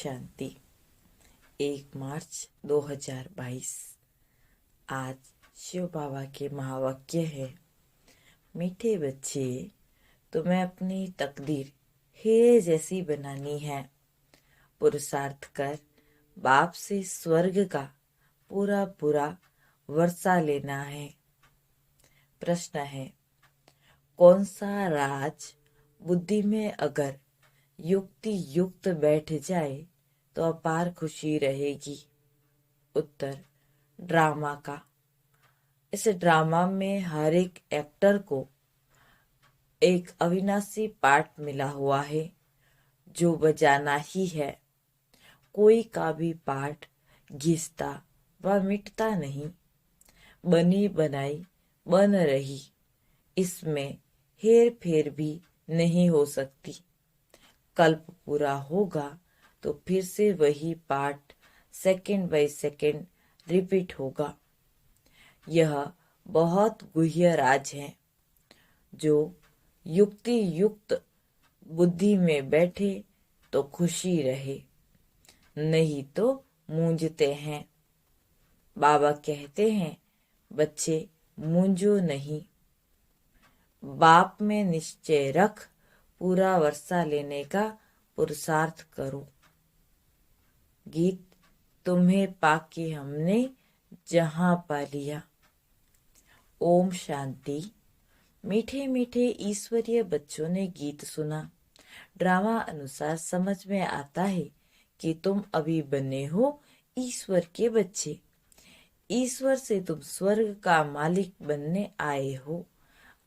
शांति। 1 मार्च 2022। आज शिव बाबा के महावाक्य है। मीठे बच्चे, तुम्हें अपनी तकदीर हीरे जैसी बनानी है। पुरुषार्थ कर बाप से स्वर्ग का पूरा पूरा वर्षा लेना है। प्रश्न है, कौन सा राज बुद्धि में अगर युक्ति युक्त बैठ जाए तो अपार खुशी रहेगी। उत्तर, ड्रामा का। इस ड्रामा में हर एक एक्टर को एक अविनाशी पार्ट मिला हुआ है जो बजाना ही है। कोई का भी पार्ट घिसता व मिटता नहीं, बनी बनाई बन रही, इसमें हेर फेर भी नहीं हो सकती। कल्प पूरा होगा तो फिर से वही part second by second repeat होगा। यह बहुत गुह्य राज है जो युक्ति युक्त बुद्धि में बैठे तो खुशी रहे, नहीं तो मूंझते हैं। बाबा कहते हैं, बच्चे मूंझो नहीं, बाप में निश्चय रख, पूरा वर्षा लेने का पुरुषार्थ करो। गीत, तुम्हें पाके हमने जहां पा लिया। ओम शांति। मीठे मीठे ईश्वरीय बच्चों ने गीत सुना। ड्रामा अनुसार समझ में आता है कि तुम अभी बने हो ईश्वर के बच्चे। ईश्वर से तुम स्वर्ग का मालिक बनने आए हो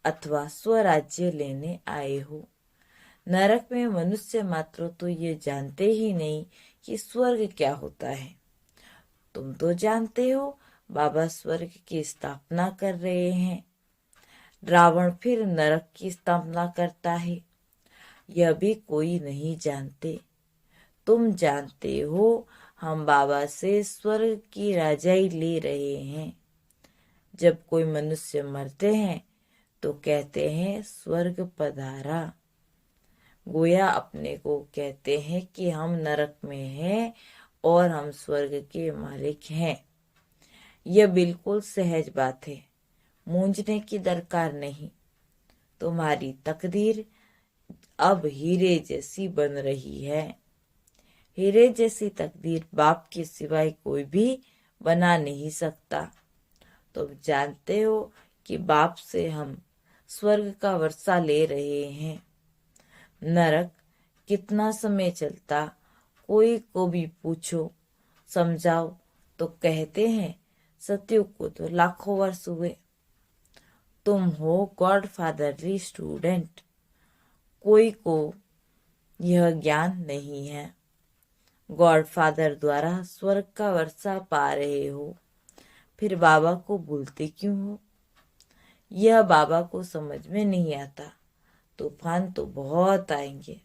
अथवा स्वराज्य लेने आए हो। नरक में मनुष्य मात्र तो ये जानते ही नहीं कि स्वर्ग क्या होता है। तुम तो जानते हो बाबा स्वर्ग की स्थापना कर रहे हैं। रावण फिर नरक की स्थापना करता है, यह भी कोई नहीं जानते। तुम जानते हो हम बाबा से स्वर्ग की राजाई ले रहे हैं। जब कोई मनुष्य मरते हैं तो कहते हैं स्वर्ग पधारा। गोया अपने को कहते हैं कि हम नरक में हैं और हम स्वर्ग के मालिक हैं। यह बिल्कुल सहज बात है, मूंझने की दरकार नहीं। तुम्हारी तकदीर अब हीरे जैसी बन रही है। हीरे जैसी तकदीर बाप के सिवाय कोई भी बना नहीं सकता। तुम जानते हो कि बाप से हम स्वर्ग का वर्षा ले रहे हैं। नरक कितना समय चलता, कोई को भी पूछो समझाओ तो कहते हैं सतयुग को तो लाखों वर्ष हुए। तुम हो गॉड फादरली स्टूडेंट, कोई को यह ज्ञान नहीं है। गॉड फादर द्वारा स्वर्ग का वर्षा पा रहे हो, फिर बाबा को भूलते क्यों हो? यह बाबा को समझ में नहीं आता। तूफान तो बहुत आएंगे,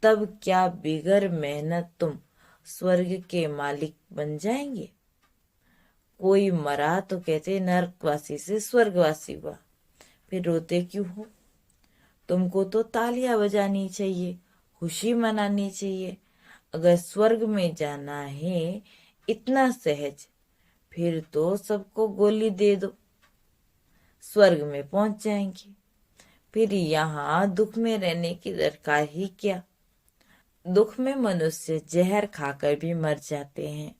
तब क्या बिगर मेहनत तुम स्वर्ग के मालिक बन जाएंगे? कोई मरा तो कहते नरकवासी से स्वर्गवासी हुआ, फिर रोते क्यों हो? तुमको तो तालियां बजानी चाहिए, खुशी मनानी चाहिए। अगर स्वर्ग में जाना है इतना सहज, फिर तो सबको गोली दे दो, स्वर्ग में पहुंच जाएंगे। फिर यहाँ दुख में रहने की दरकार ही क्या? दुख में मनुष्य जहर खाकर भी मर जाते हैं।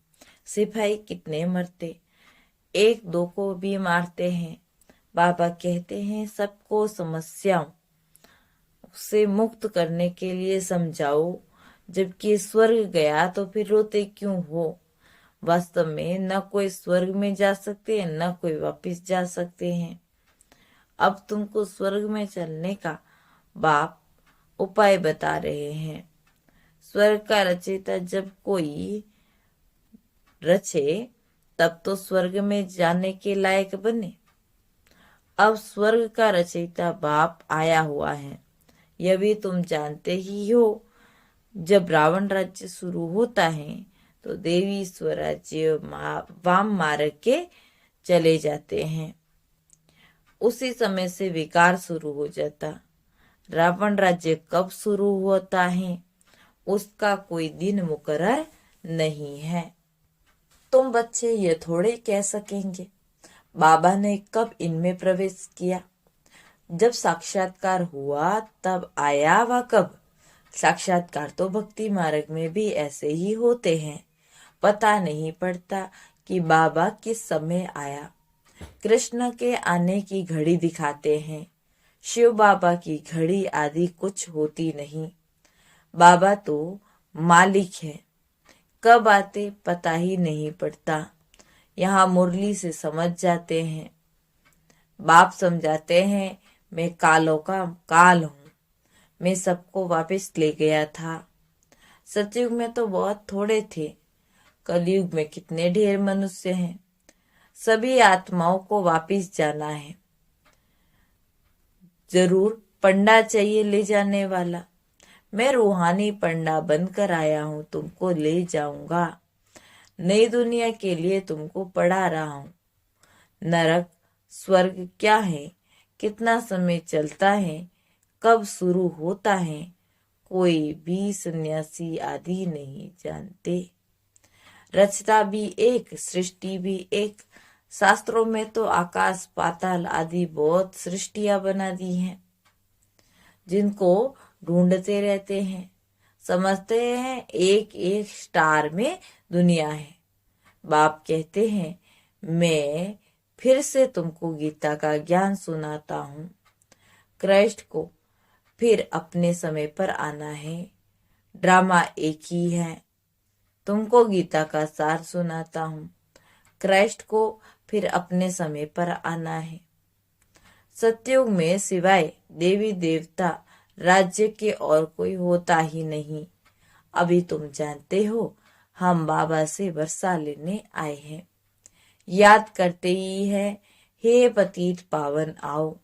सिपाही कितने मरते, एक दो को भी मारते हैं। बाबा कहते हैं सबको समस्याओं से मुक्त करने के लिए समझाओ। जबकि स्वर्ग गया तो फिर रोते क्यों हो? वास्तव में न कोई स्वर्ग में जा सकते हैं न कोई वापस जा सकते हैं। अब तुमको स्वर्ग में चलने का बाप उपाय बता रहे हैं। स्वर्ग का रचयिता जब कोई रचे तब तो स्वर्ग में जाने के लायक बने। अब स्वर्ग का रचयिता बाप आया हुआ है, यह भी तुम जानते ही हो। जब रावण राज्य शुरू होता है तो देवी स्वराज्य वाम मार्ग के चले जाते हैं। उसी समय से विकार शुरू हो जाता। रावण राज्य कब शुरू होता है? उसका कोई दिन मुकर्रर नहीं है। तुम बच्चे ये थोड़े कह सकेंगे बाबा ने कब इनमें प्रवेश किया, जब साक्षात्कार हुआ तब आया व कब। साक्षात्कार तो भक्ति मार्ग में भी ऐसे ही होते हैं। पता नहीं पड़ता कि बाबा किस समय आया। कृष्ण के आने की घड़ी दिखाते हैं, शिव बाबा की घड़ी आदि कुछ होती नहीं। बाबा तो मालिक है, कब आते पता ही नहीं पड़ता। यहाँ मुरली से समझ जाते हैं। बाप समझाते हैं मैं कालों का काल हूँ, मैं सबको वापस ले गया था। सतयुग में तो बहुत थोड़े थे, कलयुग में कितने ढेर मनुष्य हैं। सभी आत्माओं को वापस जाना है। जरूर पंडा चाहिए ले जाने वाला। मैं रूहानी पंडा बनकर आया हूँ, तुमको ले जाऊंगा। नई दुनिया के लिए तुमको पढ़ा रहा हूँ। नरक स्वर्ग क्या है, कितना समय चलता है, कब शुरू होता है, कोई भी सन्यासी आदि नहीं जानते। रचता भी एक, सृष्टि भी एक। शास्त्रों में तो आकाश पाताल आदि बहुत सृष्टियां बना दी हैं, जिनको ढूंढते रहते हैं। समझते हैं एक एक स्टार में दुनिया है। बाप कहते हैं मैं फिर से तुमको गीता का ज्ञान सुनाता हूँ। कृष्ण को फिर अपने समय पर आना है। ड्रामा एक ही है। तुमको गीता का सार सुनाता हूँ। कृष्ण को फिर अपने समय पर आना है। सतयुग में सिवाय देवी देवता राज्य के और कोई होता ही नहीं। अभी तुम जानते हो हम बाबा से वर्षा लेने आए हैं। याद करते ही है हे पतित पावन आओ,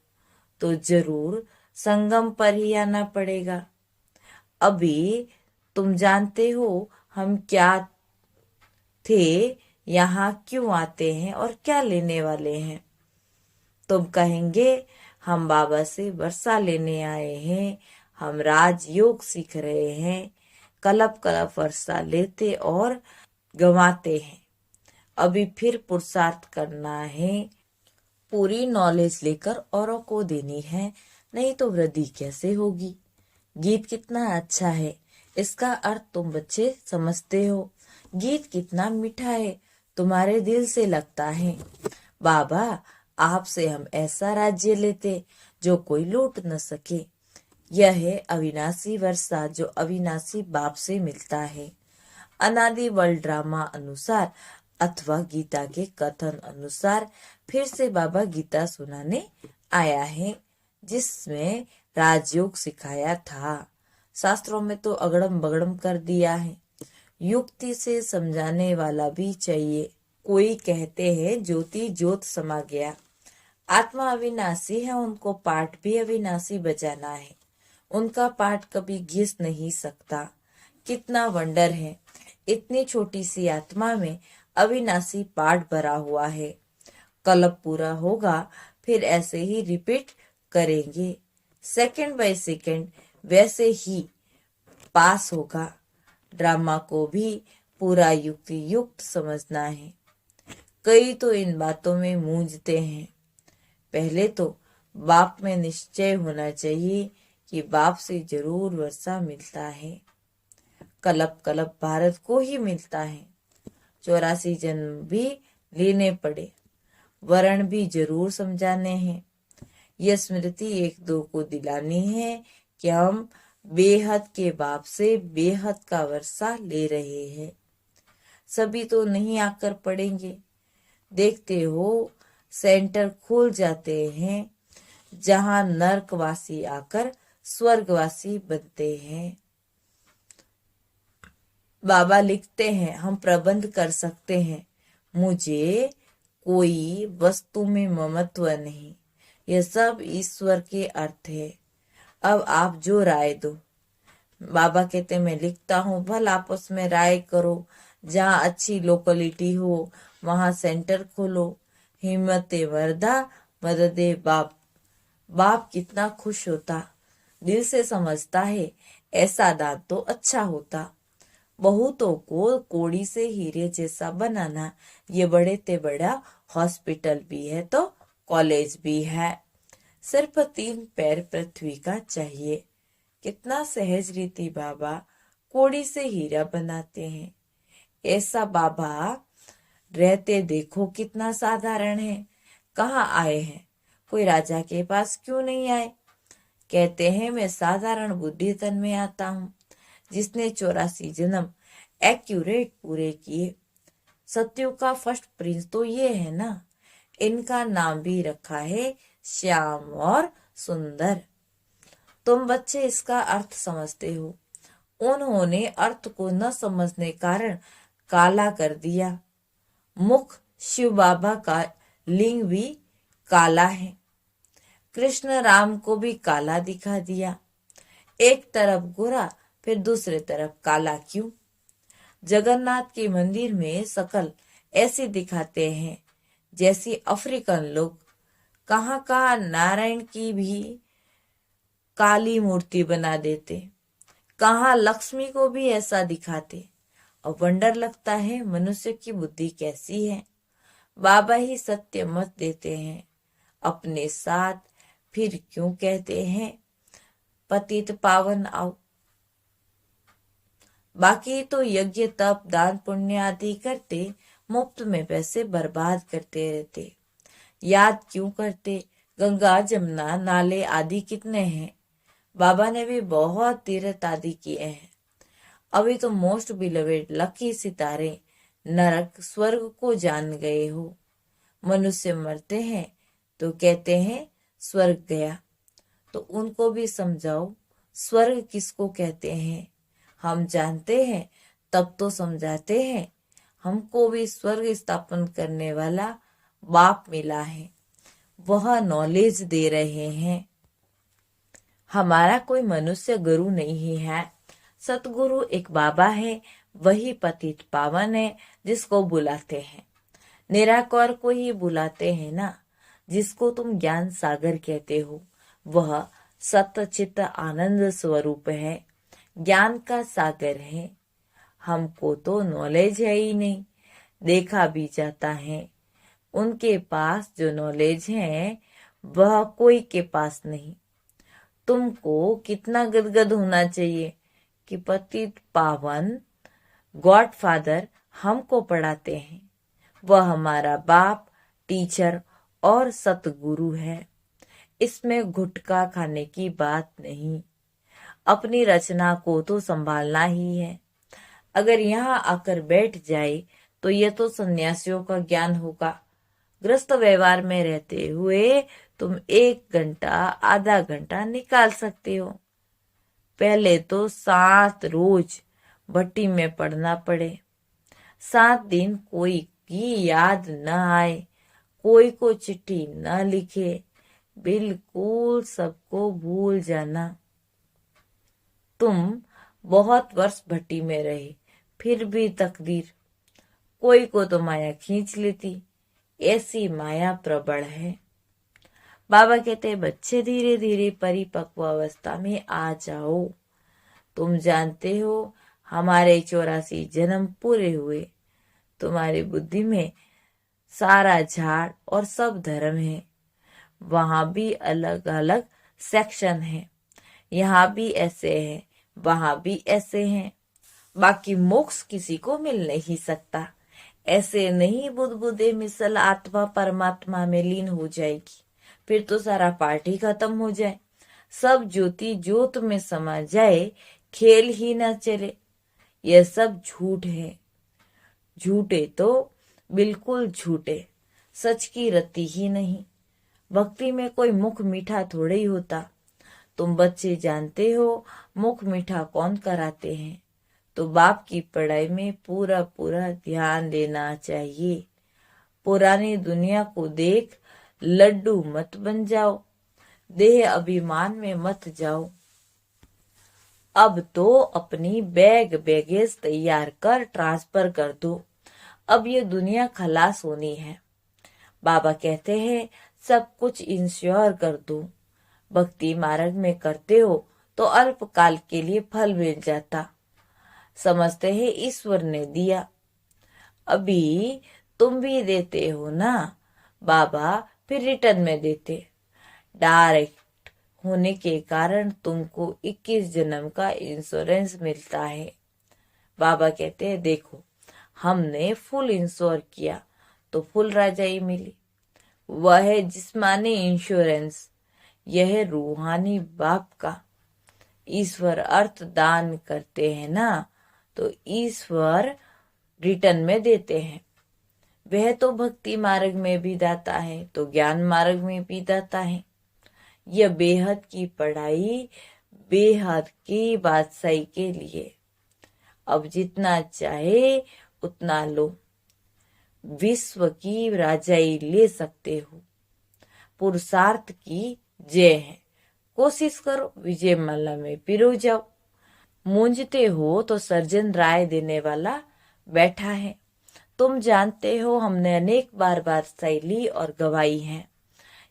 तो जरूर संगम पर ही आना पड़ेगा। अभी तुम जानते हो हम क्या थे, यहाँ क्यों आते हैं और क्या लेने वाले हैं। तुम कहेंगे हम बाबा से वर्षा लेने आए हैं, हम राजयोग सीख रहे हैं। कलप कलप वर्षा लेते और गंवाते हैं। अभी फिर पुरुषार्थ करना है, पूरी नॉलेज लेकर औरों को देनी है, नहीं तो वृद्धि कैसे होगी। गीत कितना अच्छा है, इसका अर्थ तुम बच्चे समझते हो। गीत कितना मीठा है, तुम्हारे दिल से लगता है। बाबा आपसे हम ऐसा राज्य लेते जो कोई लूट न सके। यह है अविनाशी वर्षा जो अविनाशी बाप से मिलता है। अनादि वर्ल्ड ड्रामा अनुसार अथवा गीता के कथन अनुसार फिर से बाबा गीता सुनाने आया है, जिसमें राजयोग सिखाया था। शास्त्रों में तो अगड़म बगड़म कर दिया है। युक्ति से समझाने वाला भी चाहिए। कोई कहते हैं ज्योति ज्योत समा गया। आत्मा अविनाशी है, उनको पाठ भी अविनाशी बजाना है। उनका पाठ कभी घिस नहीं सकता। कितना वंडर है, इतनी छोटी सी आत्मा में अविनाशी पाठ भरा हुआ है। कल्प पूरा होगा फिर ऐसे ही रिपीट करेंगे, सेकंड बाय सेकंड वैसे ही पास होगा। ड्रामा को भी पूरा युक्ति युक्त समझना है। कई तो इन बातों में मूंझते हैं। पहले तो बाप में निश्चय होना चाहिए कि बाप से जरूर वर्षा मिलता है। कलप कलप भारत को ही मिलता है। 84 जन्म भी लेने पड़े, वर्ण भी जरूर समझाने हैं। यह स्मृति एक दो को दिलानी है कि हम बेहद के बाप से बेहद का वर्षा ले रहे हैं। सभी तो नहीं आकर पढ़ेंगे। देखते हो सेंटर खुल जाते हैं जहां नरकवासी आकर स्वर्गवासी बनते हैं। बाबा लिखते हैं हम प्रबंध कर सकते हैं, मुझे कोई वस्तु में ममत्व नहीं। यह सब ईश्वर के अर्थ है। अब आप जो राय दो। बाबा कहते मैं लिखता हूँ, भल आपस में राय करो। जहाँ अच्छी लोकेलिटी हो वहां सेंटर खोलो। हिम्मते वर्धा मददे बाप। बाप कितना खुश होता। दिल से समझता है ऐसा दान तो अच्छा होता। बहुतों को कोड़ी से हीरे जैसा बनाना ये बड़े ते बड़ा हॉस्पिटल भी है तो कॉलेज भी है। सिर्फ 3 पैर पृथ्वी का चाहिए। कितना सहज रीति बाबा कोड़ी से हीरा बनाते हैं। ऐसा बाबा रहते देखो कितना साधारण है। कहाँ आए हैं, कोई राजा के पास क्यों नहीं आए। कहते हैं मैं साधारण बुद्धि तन में आता हूँ, जिसने 84 जन्म एक्यूरेट पूरे किए। सत्युग का फर्स्ट प्रिंस तो ये है ना। इनका नाम भी रखा है श्याम और सुंदर। तुम बच्चे इसका अर्थ समझते हो। उन्होंने अर्थ को न समझने कारण काला कर दिया। मुख शिव बाबा का लिंग भी काला है। कृष्ण राम को भी काला दिखा दिया। एक तरफ गोरा फिर दूसरे तरफ काला क्यों। जगन्नाथ के मंदिर में शकल ऐसी दिखाते हैं जैसी अफ्रीकन लोग कहाँ का नारायण की भी काली मूर्ति बना देते, कहाँ लक्ष्मी को भी ऐसा दिखाते। और वंडर लगता है मनुष्य की बुद्धि कैसी है। बाबा ही सत्य मत देते हैं अपने साथ, फिर क्यों कहते हैं पतित पावन आओ। बाकी तो यज्ञ तप दान पुण्य आदि करते, मुफ्त में पैसे बर्बाद करते रहते। याद क्यों करते, गंगा जमुना नाले आदि कितने हैं। बाबा ने भी बहुत तीर्थ आदि किए हैं। अभी तो मोस्ट बिलवेड लकी सितारे नरक स्वर्ग को जान गए हो। मनुष्य मरते हैं तो कहते हैं स्वर्ग गया, तो उनको भी समझाओ स्वर्ग किसको कहते हैं। हम जानते हैं तब तो समझाते हैं। हमको भी स्वर्ग स्थापन करने वाला बाप मिला है, वह नॉलेज दे रहे हैं। हमारा कोई मनुष्य गुरु नहीं है। सतगुरु एक बाबा है, वही पतित पावन है जिसको बुलाते हैं। निराकार को ही बुलाते हैं ना, जिसको तुम ज्ञान सागर कहते हो। वह सत्य चित्त आनंद स्वरूप है, ज्ञान का सागर है। हमको तो नॉलेज है ही नहीं, देखा भी जाता है। उनके पास जो नॉलेज है वह कोई के पास नहीं। तुमको कितना गदगद होना चाहिए कि पतित पावन गॉड फादर हमको पढ़ाते हैं। वह हमारा बाप, टीचर और सतगुरु है। इसमें गुटखा खाने की बात नहीं। अपनी रचना को तो संभालना ही है। अगर यहाँ आकर बैठ जाए तो यह तो सन्यासियों का ज्ञान होगा। ग्रस्त व्यवहार में रहते हुए तुम 1 घंटा आधा घंटा निकाल सकते हो। पहले तो 7 रोज भट्टी में पढ़ना पड़े, 7 दिन कोई की याद न आए, कोई को चिट्ठी न लिखे, बिल्कुल सबको भूल जाना। तुम बहुत वर्ष भट्टी में रहे, फिर भी तकदीर कोई को तो माया खींच लेती। ऐसी माया प्रबल है। बाबा कहते बच्चे धीरे धीरे परिपक्व अवस्था में आ जाओ। तुम जानते हो हमारे 84 जन्म पूरे हुए। तुम्हारी बुद्धि में सारा झाड़ और सब धर्म है। वहां भी अलग अलग सेक्शन है। यहाँ भी ऐसे हैं, वहां भी ऐसे हैं। बाकी मोक्ष किसी को मिल नहीं सकता। ऐसे नहीं बुदबुदे मिसल आत्मा परमात्मा में लीन हो जाएगी, फिर तो सारा पार्टी खत्म हो जाए, सब ज्योति ज्योत में समा जाए, खेल ही ना चले। यह सब झूठ है। झूठे तो बिल्कुल झूठे, सच की रति ही नहीं। भक्ति में कोई मुख मीठा थोड़े ही होता। तुम बच्चे जानते हो मुख मीठा कौन कराते हैं। तो बाप की पढ़ाई में पूरा पूरा ध्यान देना चाहिए। पुरानी दुनिया को देख लड्डू मत बन जाओ, देह अभिमान में मत जाओ। अब तो अपनी बैगेज तैयार कर ट्रांसफर कर दो। अब ये दुनिया खलास होनी है। बाबा कहते हैं सब कुछ इंश्योर कर दो। भक्ति मार्ग में करते हो तो अल्पकाल के लिए फल मिल जाता। समझते हैं ईश्वर ने दिया, अभी तुम भी देते हो ना बाबा, फिर रिटर्न में देते। डायरेक्ट होने के कारण तुमको 21 जन्म का इंश्योरेंस मिलता है। बाबा कहते हैं देखो, हमने फुल इंश्योर किया तो फुल राजाई मिली। वह है जिस्मानी इंश्योरेंस, यह है रूहानी बाप का। ईश्वर अर्थ दान करते हैं ना, तो ईश्वर रिटर्न में देते हैं। वह तो भक्ति मार्ग में भी दाता है, तो ज्ञान मार्ग में भी दाता है। यह बेहद की पढ़ाई बेहद की बादशाही के लिए। अब जितना चाहे उतना लो, विश्व की राजाई ले सकते हो। पुरुषार्थ की जय है, कोशिश करो विजय माला में पिरो जाओ। मूंझते हो तो सर्जन राय देने वाला बैठा है। तुम जानते हो हमने अनेक बार बादशाही ली और गवाई है।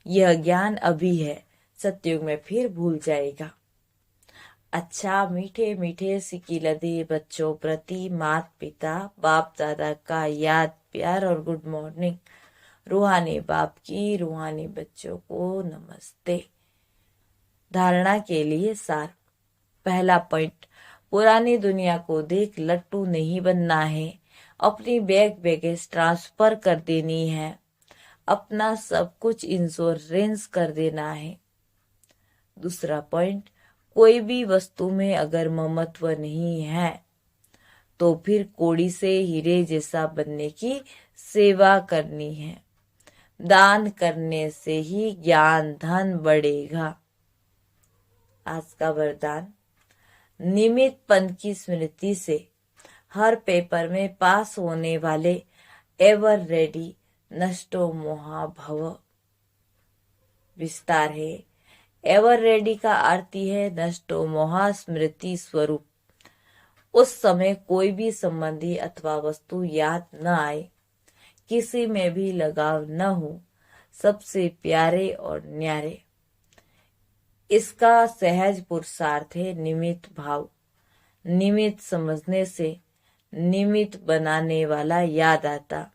यह ज्ञान अभी है, सतयुग में फिर भूल जाएगा। अच्छा मीठे मीठे सिकिलदे बच्चों प्रति माता पिता बाप दादा का याद प्यार और गुड मॉर्निंग। रूहानी बाप की रूहानी बच्चों को नमस्ते। धारणा के लिए सार। पहला पॉइंट, पुरानी दुनिया को देख लट्टू नहीं बनना है, अपनी बैगेज ट्रांसफर कर देनी है, अपना सब कुछ इंश्योरेंस कर देना है। दूसरा पॉइंट, कोई भी वस्तु में अगर ममत्व नहीं है तो फिर कोड़ी से हीरे जैसा बनने की सेवा करनी है। दान करने से ही ज्ञान धन बढ़ेगा। आज का वरदान, निमित्तपन की स्मृति से हर पेपर में पास होने वाले एवर रेडी नष्टो मोहा भव। विस्तार है, एवर रेडी का अर्थ है नष्टो मोहा स्मृति स्वरूप। उस समय कोई भी संबंधी अथवा वस्तु याद न आए, किसी में भी लगाव न हो, सबसे प्यारे और न्यारे। इसका सहज पुरुषार्थ है निमित्त भाव। निमित्त समझने से निमित्त बनाने वाला याद आता।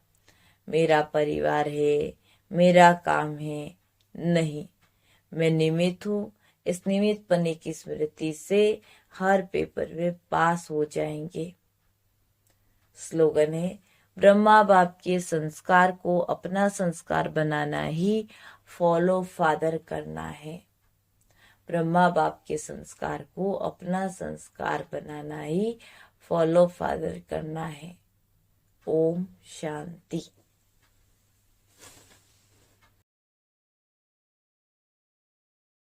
मेरा परिवार है, मेरा काम है, नहीं, मैं निमित्त हूँ। इस निमित्त पने की स्मृति से हर पेपर में पास हो जाएंगे। स्लोगन है, ब्रह्मा बाप के संस्कार को अपना संस्कार बनाना ही फॉलो फादर करना है। ब्रह्मा बाप के संस्कार को अपना संस्कार बनाना ही फॉलो फादर करना है। ओम शांति।